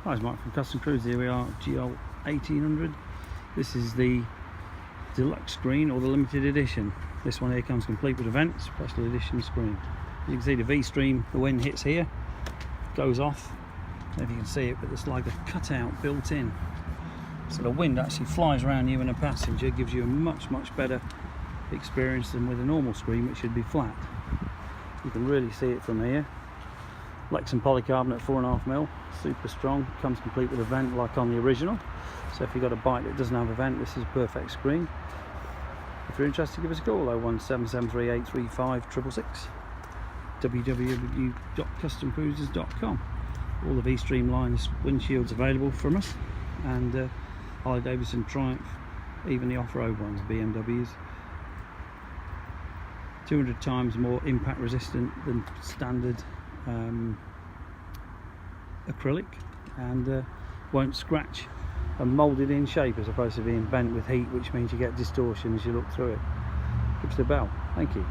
Hi, it's Mike from Custom Cruise. Here we are at GL1800. This is the deluxe screen, or the limited edition. This one here comes complete with a vent, special edition screen. You can see the V-stream, the wind hits here, goes off. I don't know if you can see it, but there's like a cutout built in. So the wind actually flies around you in a passenger, gives you a much better experience than with a normal screen, which should be flat. You can really see it from here. Lexan polycarbonate 4.5mm, super strong, comes complete with a vent like on the original. So if you've got a bike that doesn't have a vent, this is a perfect screen. If you're interested, give us a call, 01773835666, www.customcruisers.com. All the V-stream lines windshields available from us, and Harley Davidson, Triumph, even the off-road ones, BMWs. 200 times more impact resistant than standard acrylic, and won't scratch, and moulded in shape as opposed to being bent with heat, which means you get distortion as you look through it. Give us a bell. Thank you.